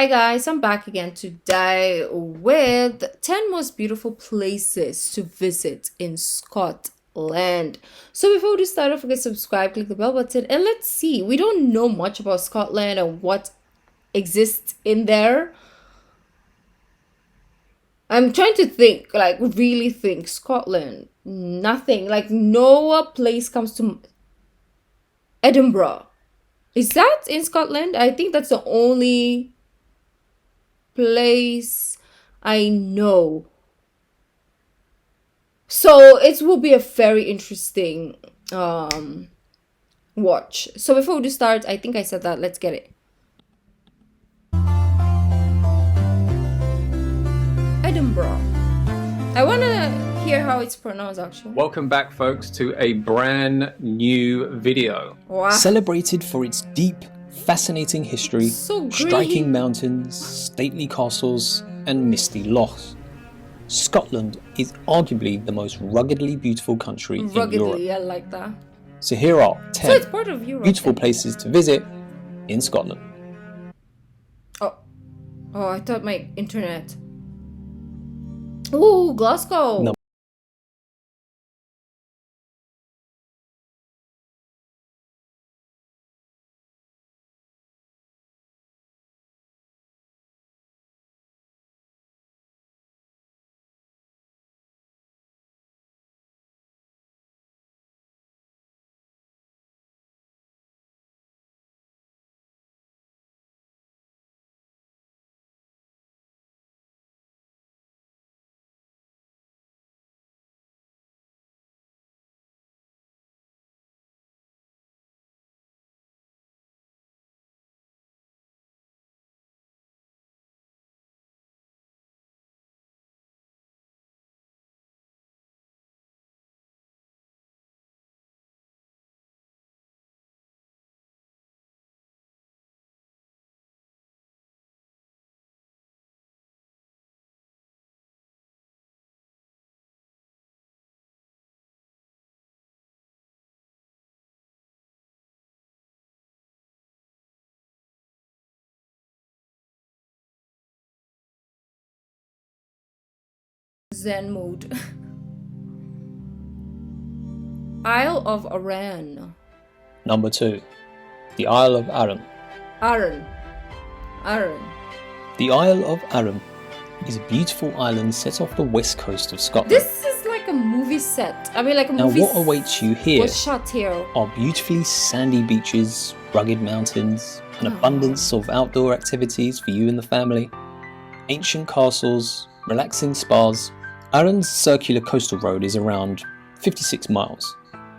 Hi guys, I'm back again today with 10 most beautiful places to visit in Scotland. So before we start, don't forget to subscribe, click the bell button, and let's see. We don't know much about Scotland and what exists in there. I'm trying to think, like really think. Scotland, nothing. Like no place comes to Edinburgh. Is that in Scotland? I think that's the only place I know. So it will be a very interesting watch. So before we start, I think I said that. Let's get it. Edinburgh. I want to hear how it's pronounced actually. Welcome back folks to a brand new video. Wow. Celebrated for its deep, fascinating history, So striking green. mountains, stately castles and misty lochs. Scotland is arguably the most ruggedly beautiful country in Europe. Ruggedly, I like that. So here are So it's 10 part of Europe. beautiful places to visit in Scotland. Oh, I thought my internet. Ooh, Glasgow. No. Zen mode. Isle of Arran. Number 2. The Isle of Arran. Arran. The Isle of Arran is a beautiful island set off the west coast of Scotland. This is like a movie set. I mean, like a Now movie. what awaits you here Was shot here. are beautifully sandy beaches, rugged mountains, an abundance of outdoor activities for you and the family, ancient castles, relaxing spas. Arran's circular coastal road is around 56 miles,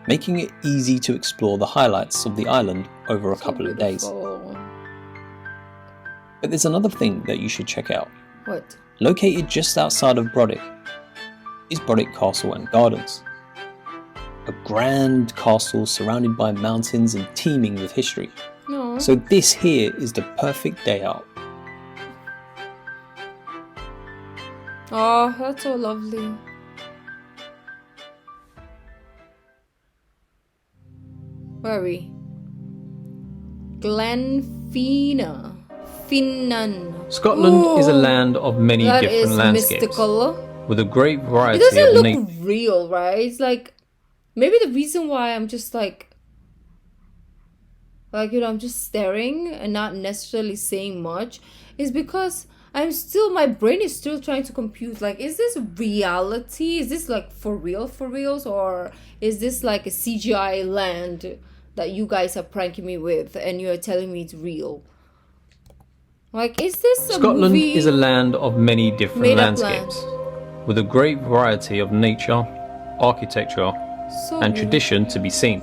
making it easy to explore the highlights of the island over a couple of days. Beautiful. But there's another thing that you should check out. What? Located just outside of Brodick is Brodick Castle and Gardens. A grand castle surrounded by mountains and teeming with history. No. So this here is the perfect day out. Oh, that's so lovely. Where are we? Glenfinnan. Scotland is a Ooh, land of many that different is landscapes, mystical. with a great It variety doesn't of look nature. real, right? It's like maybe the reason why I'm just like I'm just staring and not necessarily saying much is because my brain is still trying to compute, like, is this reality? Is this like for reals, or is this like a CGI land that you guys are pranking me with and you're telling me it's real? Like, is this a Scotland movie is a land of many different made up landscapes, with a great variety of nature, architecture, so and beautiful. tradition to be seen.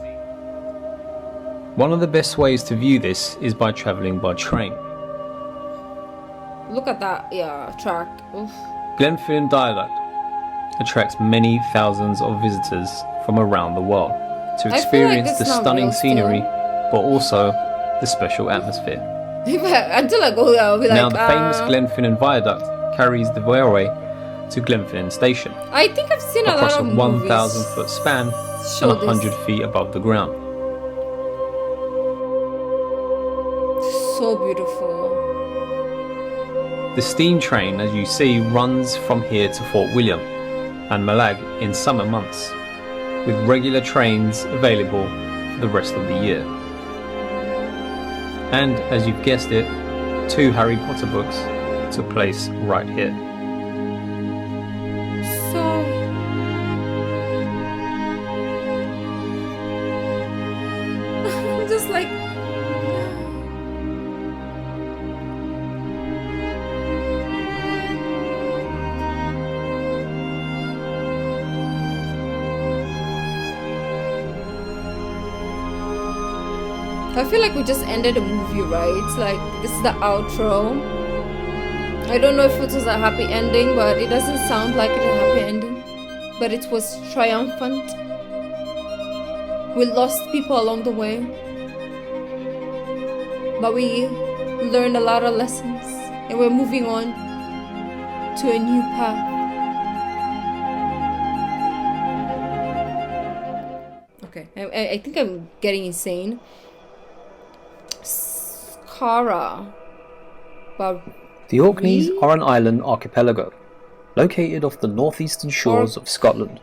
One of the best ways to view this is by travelling by train. Look at that, track. Oof. Glenfinnan Viaduct attracts many thousands of visitors from around the world to like experience it's the not stunning real still. scenery, but also the special atmosphere. Until I go there, I'll be Now, like, the famous Glenfinnan Viaduct carries the railway to Glenfinnan Station, I think I've seen a lot across of a movies 1,000-foot span show and 100 feet above the ground. So beautiful. The steam train, as you see, runs from here to Fort William and Malag in summer months, with regular trains available for the rest of the year. And, as you've guessed it, 2 Harry Potter books took place right here. So, just like, I feel like we just ended a movie, right? Like, this is the outro. I don't know if it was a happy ending, but it doesn't sound like it a happy ending. But it was triumphant. We lost people along the way, but we learned a lot of lessons, and we're moving on to a new path. Okay, I think I'm getting insane. Skara. The Orkneys are an island archipelago, located off the northeastern shores of Scotland,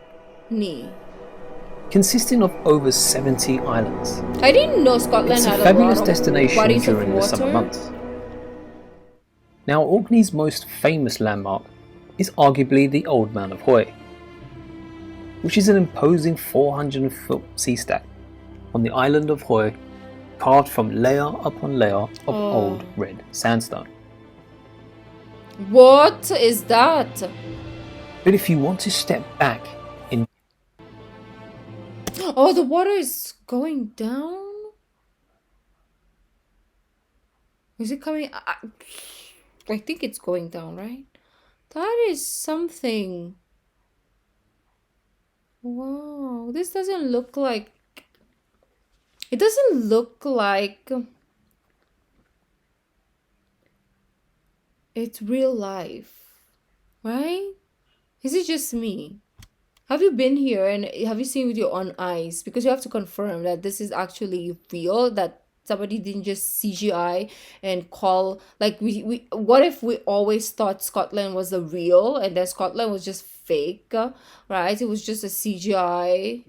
consisting of over 70 islands. I didn't know Scotland It's a had fabulous a lot of destination bodies of during the summer water. months. Now, Orkney's most famous landmark is arguably the Old Man of Hoy, which is an imposing 400-foot sea stack on the island of Hoy, carved from layer upon layer of old red sandstone. What is that? But if you want to step back in... Oh, the water is going down? Is it coming? I think it's going down, right? That is something. Wow, this doesn't look like... It doesn't look like... It's real life, right? Is it just me? Have you been here and have you seen with your own eyes? Because you have to confirm that this is actually real, that somebody didn't just CGI and call, like, we what if we always thought Scotland was the real and then Scotland was just fake, right? It was just a CGI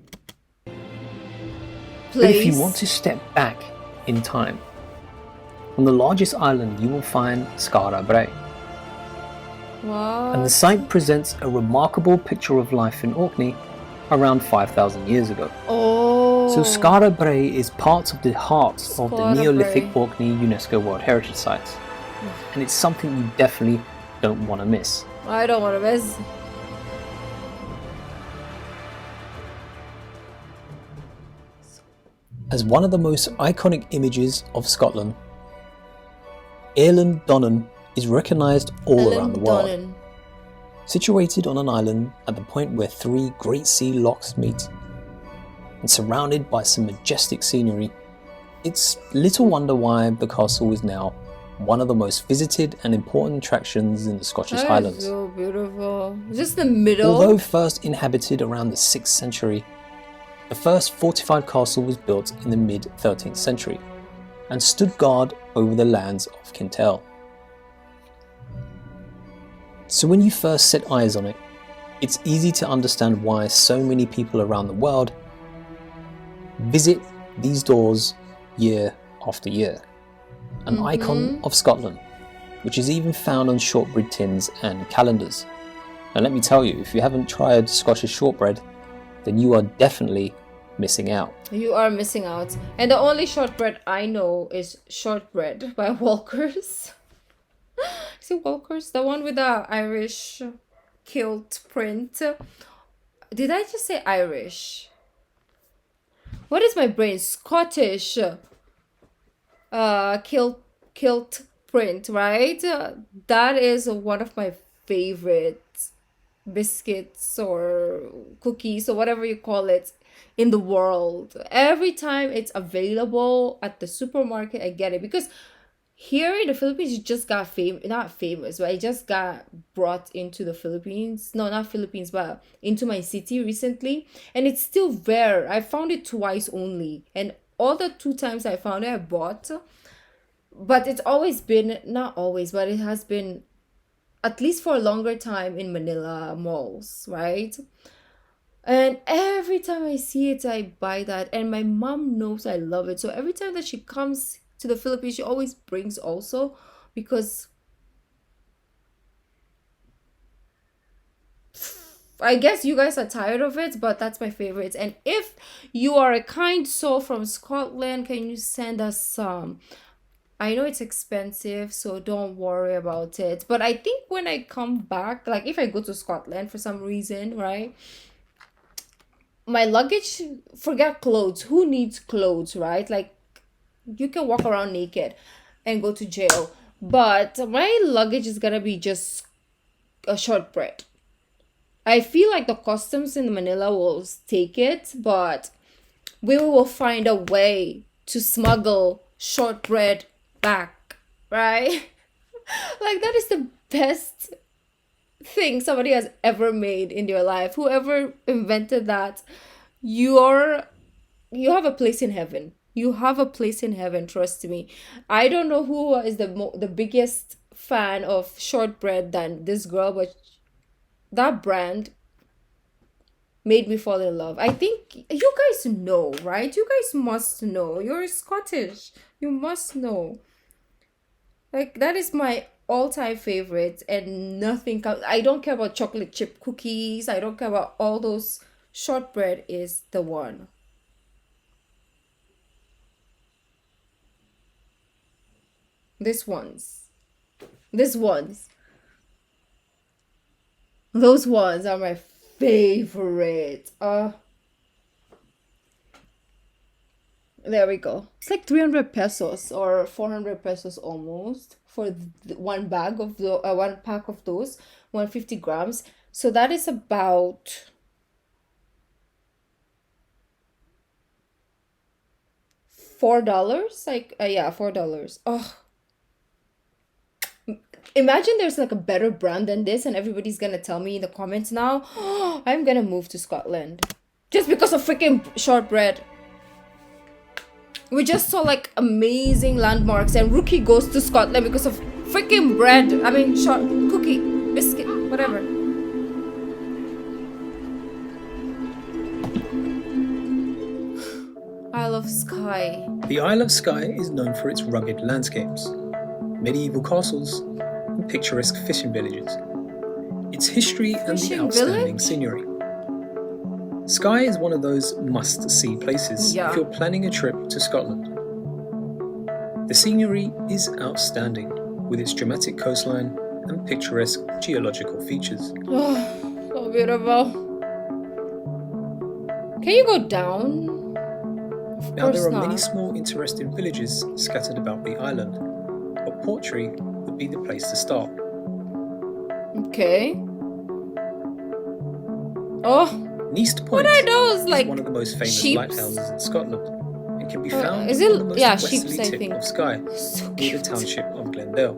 place. But if you want to step back in time, on the largest island you will find Skara Brae. Wow. And the site presents a remarkable picture of life in Orkney around 5,000 years ago. Oh. So Skara Brae is part of the heart of the Skara Neolithic Brae. Orkney UNESCO World Heritage Sites. And it's something you definitely don't want to miss. I don't want to miss. As one of the most iconic images of Scotland, Eilean Donan is recognised all around the world. Donan. Situated on an island at the point where 3 great sea lochs meet, and surrounded by some majestic scenery, it's little wonder why the castle is now one of the most visited and important attractions in the Scottish That is Highlands. so beautiful. Just the middle. Although first inhabited around the 6th century, the first fortified castle was built in the mid-13th century and stood guard over the lands of Kintel. So when you first set eyes on it, it's easy to understand why so many people around the world visit these doors year after year. An icon of Scotland, which is even found on shortbread tins and calendars. And let me tell you, if you haven't tried Scottish shortbread, then you are definitely missing out. You are missing out. And the only shortbread I know is Shortbread by Walker's. Is it Walker's? The one with the Irish kilt print. Did I just say Irish? What is my brain? Scottish kilt print, right? That is one of my favorite biscuits or cookies or whatever you call it in the world. Every time it's available at the supermarket, I get it, because here in the Philippines, it just got not famous, but it just got brought into the Philippines. No, not Philippines, but into my city recently. And it's still rare. I found it twice only. And all the 2 times I found it, I bought. But it's always been, not always, but it has been at least for a longer time in Manila malls, right? And every time I see it, I buy that. And my mom knows I love it. So every time that she comes to the Philippines, she always brings also, because I guess you guys are tired of it, but that's my favorite. And if you are a kind soul from Scotland, can you send us some? I know it's expensive, so don't worry about it. But I think when I come back, like if I go to Scotland for some reason, right? My luggage, forget clothes. Who needs clothes, right? Like you can walk around naked and go to jail. But my luggage is gonna be just a shortbread. I feel like the customs in Manila will take it, but we will find a way to smuggle shortbread back, right? Like that is the best thing somebody has ever made in their life. Whoever invented that, you have a place in heaven. You have a place in heaven, trust me. I don't know who is the biggest fan of shortbread than this girl, but that brand made me fall in love. I think you guys know, right? You guys must know. You're Scottish. You must know. Like, that is my all-time favorite, and nothing comes. I don't care about chocolate chip cookies. I don't care about all those. Shortbread is the one. This ones. Those ones are my favorite. There we go. It's like 300 pesos or 400 pesos almost for one bag of the one pack of those 150 grams. So that is about $4. Like yeah, $4. Oh, imagine there's like a better brand than this, and everybody's gonna tell me in the comments now. I'm gonna move to Scotland just because of freaking shortbread. We just saw like amazing landmarks, and Rookie goes to Scotland because of freaking bread. I mean, short cookie, biscuit, whatever. Isle of Skye. The Isle of Skye is known for its rugged landscapes, medieval castles, and picturesque fishing villages. Its history and the outstanding scenery. Skye is one of those must-see places if you're planning a trip to Scotland. The scenery is outstanding, with its dramatic coastline and picturesque geological features. Oh, so beautiful. Can you go down? Now there are many small interesting villages scattered about the island, but Portree would be the place to start. Okay. Oh, Neast Point what are those? Like is one of the most famous sheeps? lighthouses in Scotland and can be found is on it? the most Yeah, westerly sheeps, I tip think. of Skye, So near cute. the township of Glendale.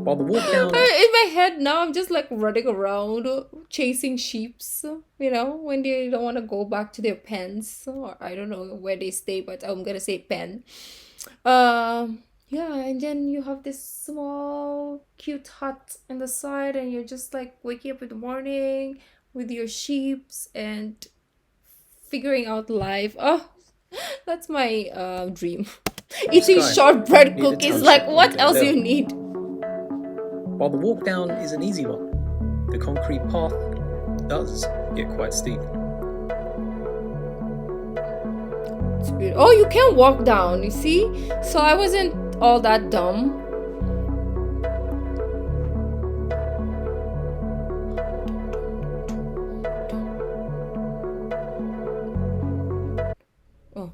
While the walk down... In my head now, I'm just like running around chasing sheeps, you know, when they don't want to go back to their pens, or I don't know where they stay, but I'm gonna say pen. Yeah, and then you have this small cute hut on the side, and you're just like waking up in the morning with your sheeps and figuring out life. Oh, that's my dream. Eating Skye, shortbread near the cookies, township like of what else Glendale. you need? While the walk down is an easy one, the concrete path does get quite steep. It's beautiful. Oh, you can walk down, you see? So I wasn't all that dumb. Oh.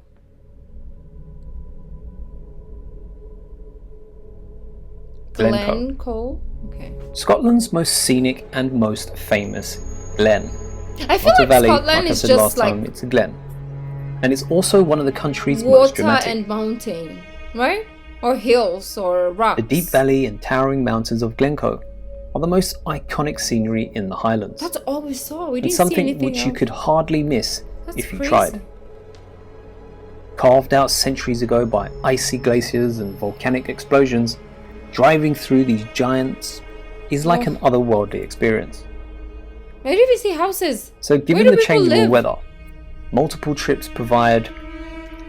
Glen Coe? Okay. Scotland's most scenic and most famous glen. I feel Not a like valley, Scotland like I is said just last like time, it's a glen. And it's also one of the country's most water dramatic. and mountain, right? Or hills or rocks. The deep valley and towering mountains of Glen Coe are the most iconic scenery in the Highlands. That's all we saw. We and didn't see something anything which else. you could hardly miss That's if you crazy. tried. Carved out centuries ago by icy glaciers and volcanic explosions, Driving through these giants is like an otherworldly experience. Where do we see houses? So given the changeable weather, multiple trips provide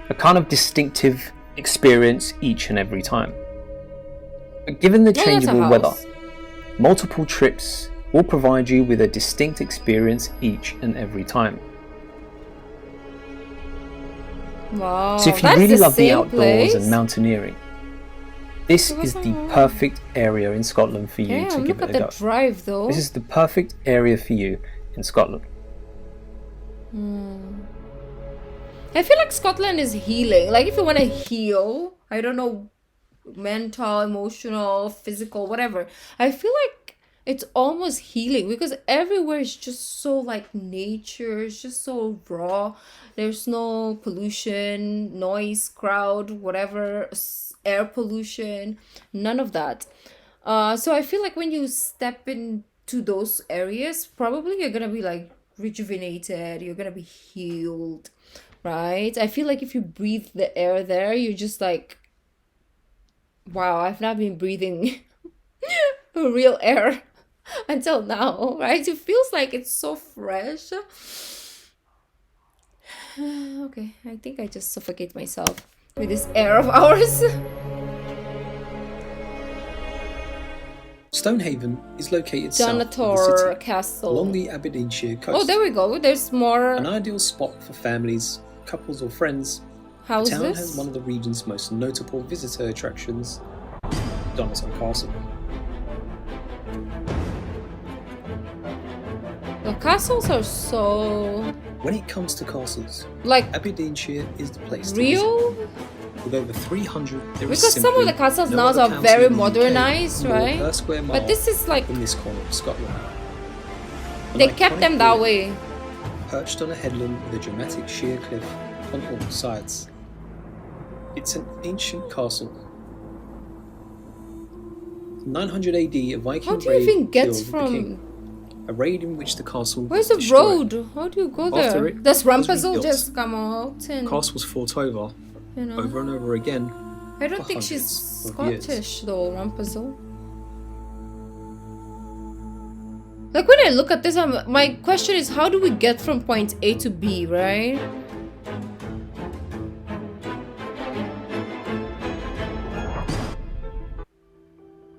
a kind of distinctive experience each and every time. But given the changeable weather, multiple trips will provide you with a distinct experience each and every time. Wow, so if you really love the outdoors and mountaineering, this is the perfect area in Scotland for you to give it a go. Drive, though. This is the perfect area for you in Scotland. I feel like Scotland is healing. Like if you want to heal, I don't know, mental, emotional, physical, whatever. I feel like it's almost healing because everywhere is just so like nature. It's just so raw. There's no pollution, noise, crowd, whatever, air pollution, none of that. So I feel like when you step into those areas, probably you're gonna be like rejuvenated. You're gonna be healed. Right? I feel like if you breathe the air there, you're just like, wow, I've not been breathing real air until now, right? It feels like it's so fresh. Okay, I think I just suffocate myself with this air of ours. Stonehaven is located south of the Dunnottar city, Castle. along the Aberdeenshire coast. Oh, there we go. There's more. An ideal spot for families, couples or friends. How's the town this? has one of the region's most notable visitor attractions, Dunnottar Castle. The castles are so... When it comes to castles, like Aberdeenshire is the place to real? visit. With over 300, there is Because some of the castles no now other are county very in the UK modernized, more right? per square mile But this is like... in this corner of Scotland. They kept them that way. Perched on a headland with a dramatic sheer cliff on all sides. It's an ancient castle. In 900 AD, a Viking How do you even get killed the from... king, a raid in which the castle Where's was the destroyed. road? How do you go After there? it Does was Rumpelstiltskin rebuilt. just come out and... The castle was fought over, You know? over and over again. I don't for think she's hundreds of years. Scottish though, Rumpelstiltskin. Like when I look at this, my question is, how do we get from point A to B, right?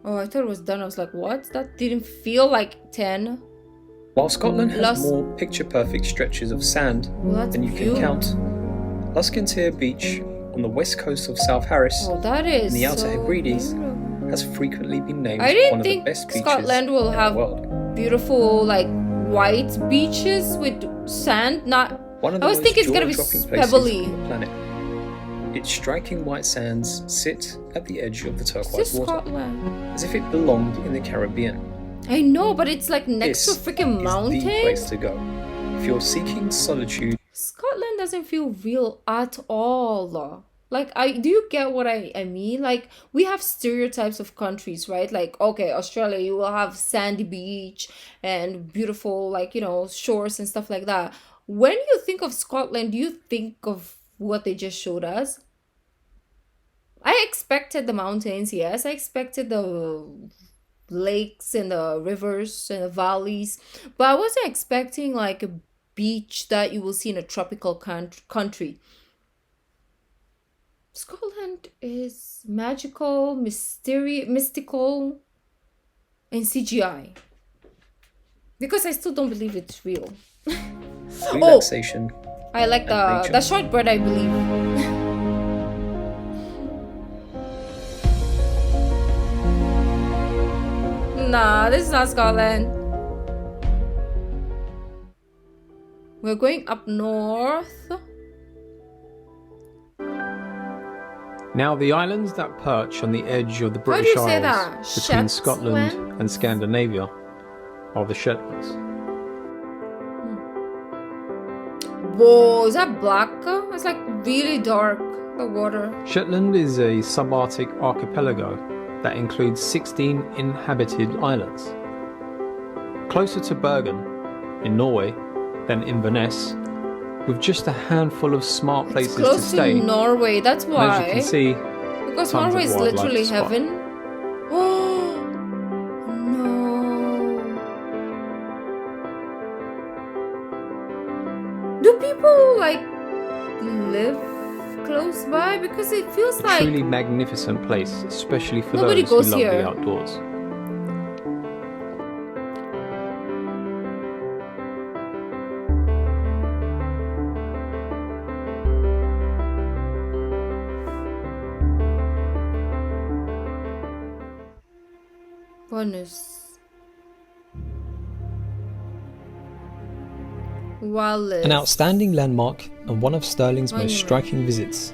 Oh, I thought it was done. I was like, what? That didn't feel like 10. While Scotland has more picture-perfect stretches of sand than you can count, Luskentyre Beach on the west coast of South Harris in the Outer so Hebrides beautiful. has frequently been named I didn't one of the think best beaches Scotland will in have the world. beautiful like white beaches with sand. Not. One of the I was most thinking it's gonna be jaw-dropping places pebbly. on the planet. Its striking white sands sit at the edge of the Is turquoise this water, Scotland? as if it belonged in the Caribbean. I know, but it's like next This to a freaking mountain. is the place to go if you're seeking solitude. Scotland doesn't feel real at all. Like, do you get what I mean? Like, we have stereotypes of countries, right? Like, okay, Australia, you will have sandy beach and beautiful, like, you know, shores and stuff like that. When you think of Scotland, do you think of what they just showed us? I expected the mountains, yes. I expected the lakes and the rivers and the valleys, but I wasn't expecting like a beach that you will see in a tropical country. Scotland is magical, mystical, and CGI. Because I still don't believe it's real. Relaxation. I like the shortbread, I believe. Nah, this is not Scotland. We're going up north. Now, the islands that perch on the edge of the How do British you say Isles that? between Shetland? Scotland and Scandinavia are the Shetlands. Whoa, is that black? It's like really dark, the water. Shetland is a subarctic archipelago that includes 16 inhabited islands. Closer to Bergen, in Norway, than Inverness, with just a handful of smart places Close to stay. to Norway, that's And as why. you can see, Because tons Norway of is wildlife literally to spot. heaven. Oh, people like live close by? Because it feels A like truly magnificent place, especially for nobody those who goes love here. the outdoors. bonus. Wallace. An outstanding landmark and one of Stirling's most Monument. striking visits.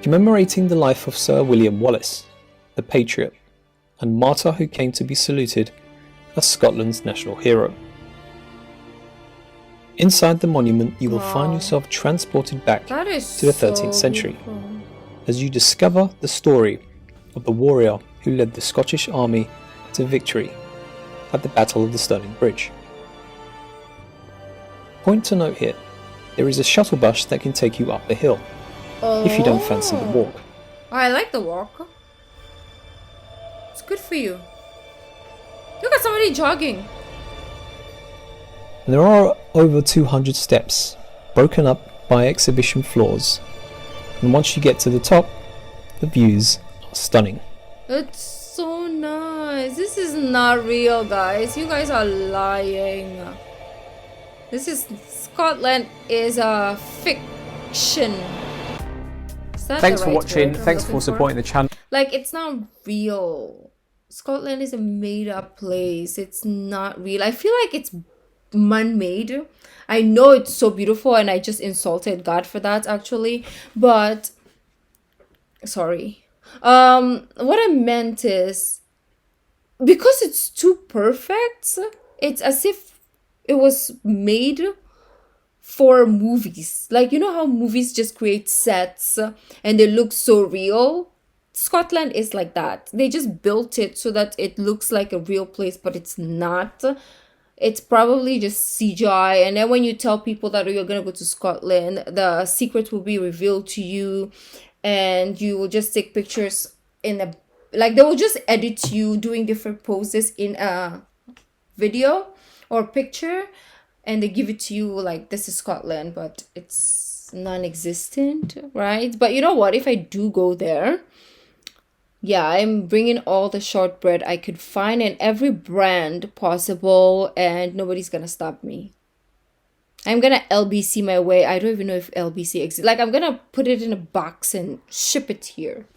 Commemorating the life of Sir William Wallace, the patriot, and martyr who came to be saluted as Scotland's national hero. Inside the monument you will find Wow. yourself transported back That is to the 13th so century beautiful. as you discover the story of the warrior who led the Scottish army to victory at the Battle of the Stirling Bridge. Point to note here, there is a shuttle bus that can take you up the hill if you don't fancy the Oh. walk. I like the walk. It's good for you. Look at somebody jogging. There are over 200 steps, broken up by exhibition floors, and once you get to the top, the views are stunning. It's so nice. This is not real, guys. You guys are lying. Scotland is a fiction. Is that Thanks the for right watching. word I'm Thanks for looking supporting the channel. Like, it's not real. Scotland is a made up place. It's not real. I feel like it's man-made. I know it's so beautiful and I just insulted God for that actually. But sorry. What I meant is because it's too perfect, it's as if it was made for movies. Like, you know how movies just create sets and they look so real? Scotland is like that. They just built it so that it looks like a real place, but it's not. It's probably just CGI. And then when you tell people that you're gonna go to Scotland, the secret will be revealed to you, and you will just take pictures in a like they will just edit you doing different poses in a video or picture, and they give it to you like this is Scotland, but it's non-existent, right? But you know what? If I do go there, yeah, I'm bringing all the shortbread I could find and every brand possible, and nobody's gonna stop me. I'm gonna LBC my way. I don't even know if LBC exists. Like, I'm gonna put it in a box and ship it here.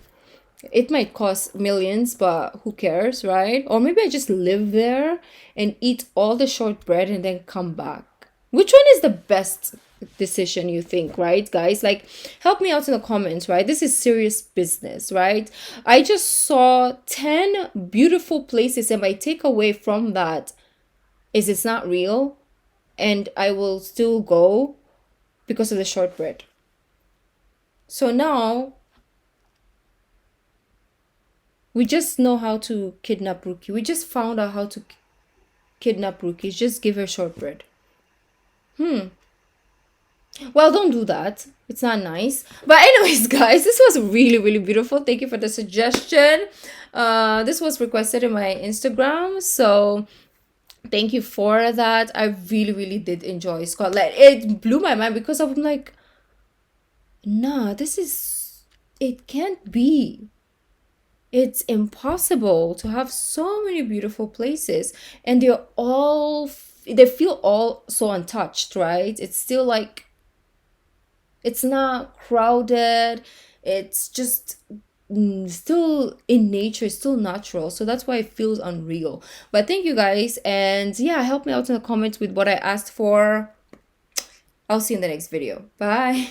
It might cost millions, but who cares, right? Or maybe I just live there and eat all the shortbread and then come back. Which one is the best decision, you think, right, guys? Like, help me out in the comments, right? This is serious business, right? I just saw 10 beautiful places, and my takeaway from that is it's not real, and I will still go because of the shortbread. So now we just know how to kidnap Rookie. We just found out how to kidnap Rookie. Just give her shortbread. Well, don't do that. It's not nice. But anyways, guys, this was really, really beautiful. Thank you for the suggestion. This was requested in my Instagram. So thank you for that. I really, really did enjoy Scotland. It blew my mind because I'm like, nah, it can't be. It's impossible to have so many beautiful places, and they feel all so untouched, right? It's still like, it's not crowded. It's just still in nature, it's still natural. So that's why it feels unreal. But thank you guys, and yeah, help me out in the comments with what I asked for. I'll see you in the next video. Bye.